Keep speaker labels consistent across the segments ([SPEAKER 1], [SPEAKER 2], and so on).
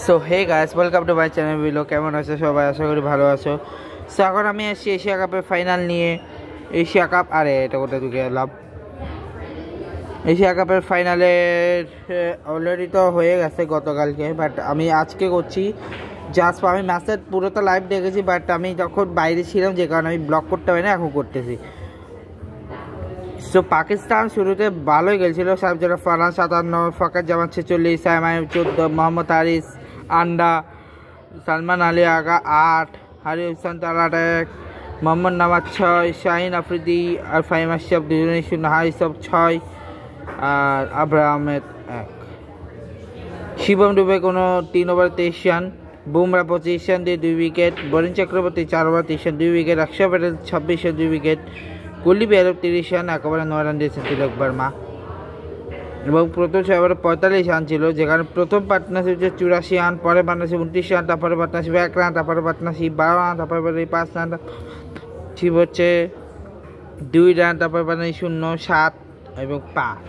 [SPEAKER 1] So hey guys, welcome to my channel video. কেমন আছো সবাই? আশা করি ভালো আছো। সো এখন আমি এসেছি এশিয়া কাপের ফাইনাল নিয়ে। এশিয়া কাপ এটা কোথায় ঢুকে গেলাম। এশিয়া কাপের ফাইনালের অলরেডি তো হয়ে গেছে গতকালকে, বাট আমি আজকে করছি। জাস্ট আমি ম্যাচের পুরোটা লাইভ দেখেছি, বাট আমি যখন বাইরে ছিলাম যে কারণে আমি ব্লগ করতে পারি না, এখন করতেছি। সো পাকিস্তান শুরুতে ভালোই গেছিলো। সাবজেরা ফারহান 57, ফকার জামান 46, সাইমাই 14, মোহাম্মদ হারিস আন্ডা, সালমান আলী আগা 8, হারি হোসেন তালাট 1, মোহাম্মদ নামাজ 6, শাহিন আফ্রিদি আর ফাহিম আশরাফ দুজনেই 0, হারিসব 6 আর আবরার আহমেদ 1। শিবম ডুবে কোনো 3 ওভার 23 রান, বুমরা 25 রান দিয়ে 2 wicket, Varun Chakravarthy 4 over 30 run 2 wicket, Axar Patel 26 run 2 wicket, Kuldeep Yadav 30 run, একেবারে 9 রান দিয়েছে তিলক বর্মা। এবং প্রথম 6 ওভারে 45 রান ছিল, যেখানে প্রথম পার্টনারশিপ হচ্ছে 84 রান, পরে পার্টনারশিপ 29 রান, তারপরে পার্টনারশিপ 1 রান, তারপরে পার্টনারশিপ 12 রান, তারপরে 5 রান, ছিপ হচ্ছে 2 রান, তারপরে পার্টনারশিপ 0, 7 এবং 5।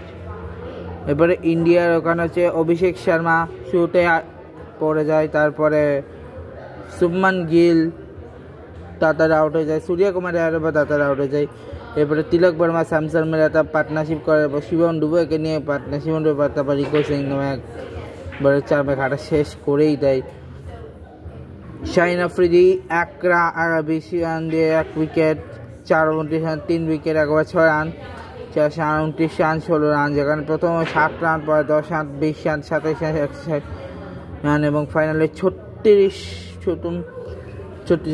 [SPEAKER 1] এরপরে ইন্ডিয়ার ওখানে হচ্ছে অভিষেক শর্মা শুরুতে পড়ে যায়, তারপরে শুভমান গিল তাড়াতাড়ি আউট হয়ে যায়, সূর্য কুমার যাদব তাড়াতাড়ি আউট হয়ে যায়। এরপরে তিলক বর্মা স্যামসন মেলাতা পার্টনারশিপ করে, শিবম ডুবেকে নিয়ে পার্টনারশিপ, তারপর রিকো সিং নামে একবারে 4 ম্যাচ শেষ করেই দেয়। শাহিন আফ্রিদি 1 রান 20 রান দিয়ে 1 উইকেট, 4 29 রান 3 উইকেট, একবার 6 রান, 429 রান 16 রান, যেখানে প্রথম 7 রান, পরে 10 রান 20 রান 27 রান 160 রান এবং ফাইনালে 36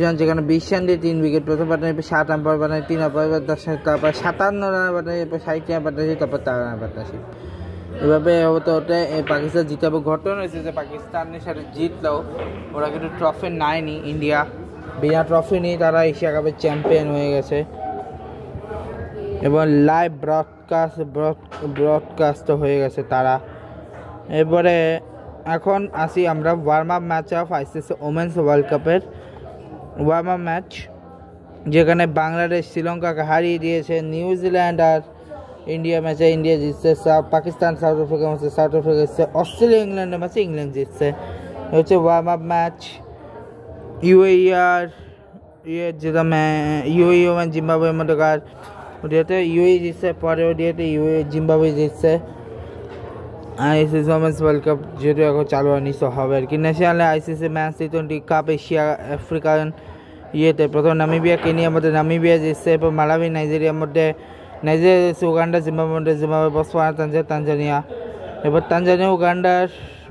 [SPEAKER 1] রান, যেখানে 20 রান দিয়ে 3 উইকেট, প্রথম পার্টনারশিপে 7 রান, পরে পার্টনারশিপ 3 রান, পরে 10 রান, তারপর 57 রান পার্টনারশিপ, 60 রান পার্টনারশিপ, তারপর 4 রান পার্টনারশিপ। এভাবে হতে হতে পাকিস্তান জিতাবে। ঘটনা হয়েছে যে পাকিস্তানের সাথে জিতলেও ওরা কিন্তু ট্রফি নেয়নি। ইন্ডিয়া বিনা ট্রফি নিয়ে তারা এশিয়া কাপের চ্যাম্পিয়ন হয়ে গেছে এবং লাইভ ব্রডকাস্ট হয়ে গেছে তারা। এরপরে এখন আসি আমরা warm up match of ICC women's world কাপের ওয়ার্ম আপ ম্যাচ, যেখানে বাংলাদেশ শ্রীলঙ্কাকে হারিয়ে দিয়েছে, নিউজিল্যান্ড আর ইন্ডিয়া ম্যাচে ইন্ডিয়া জিতছে, পাকিস্তান সাউথ আফ্রিকা ম্যাচে সাউথ আফ্রিকা জিতছে, অস্ট্রেলিয়া ইংল্যান্ডের ম্যাচে ইংল্যান্ড জিতছে। হচ্ছে warm up match. UAE women জিম্বাবুয়ের মধ্যকার ওডিয়াতে ইউএই জিতছে, পরে ওডিয়াতে জিম্বাবুয়ে জিতছে। আইসিসি ওমেন্স ওয়ার্ল্ড কাপ যেহেতু এখন চালু হয়নি, সো হবে আর কি। ন্যাশনালে ICC match T20 cup Asia African প্রথম নামিবিয়া কেনিয়ার মধ্যে নামিবিয়া জিতছে, এরপর মালাবি নাইজেরিয়ার মধ্যে নাইজেরিয়া জিতছে, উগান্ডা জিম্বাবুয়ের মধ্যে জিম্বাবুয়ে, বতসোয়ানা তানজানিয়া। এরপর তানজানিয়া উগান্ডার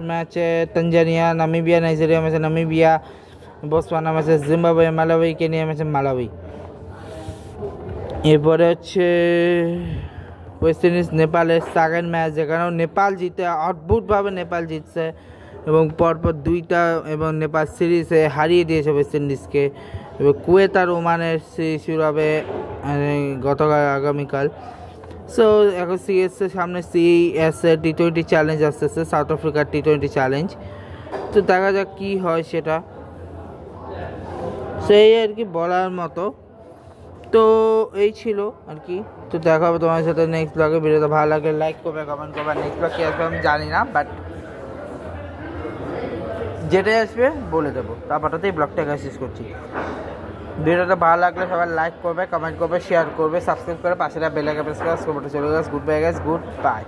[SPEAKER 1] ম্যাচে তানজানিয়া, নামিবিয়া নাইজেরিয়া ম্যাচে নামিবিয়া, বতসোয়ানা ম্যাচে জিম্বাবুয়ে, মালাবি কেনিয়া ম্যাচে মালাবি। এরপরে হচ্ছে ওয়েস্ট ইন্ডিজ নেপালের সেকেন্ড ম্যাচ, যেখানেও নেপাল জিতে, অদ্ভুতভাবে নেপাল জিতছে এবং পরপর 2টা এবং নেপাল সিরিজে হারিয়ে দিয়েছে ওয়েস্ট ইন্ডিজকে। এবার কুয়েত আর ওমানের সিরিজ শুরু হবে আগামীকাল। সো এখন সিএসের সামনে T20 চ্যালেঞ্জ আসতেছে, সাউথ আফ্রিকার T20 চ্যালেঞ্জ। তো দেখা যাক কী হয় সেটা, সেই আর কি বলার মতো। তো এই ছিল আর কি। তো দেখা হবে তোমার সাথে নেক্সট ব্লগে। ভিডিওটা ভালো লাগে লাইক করবে, কমেন্ট করবে। নেক্সট ব্লগ কী আসবে আমি জানি না, বাট যেটাই আসবে বলে দেবো। তারপরটাতেই ব্লগটাকে শেষ করছি। ভিডিওটা ভালো লাগলে সবাই লাইক করবে, কমেন্ট করবে, শেয়ার করবে, সাবস্ক্রাইব করে পাশে বেল আইকন প্রেস করে চলে গেছে। Good bye guys, good bye.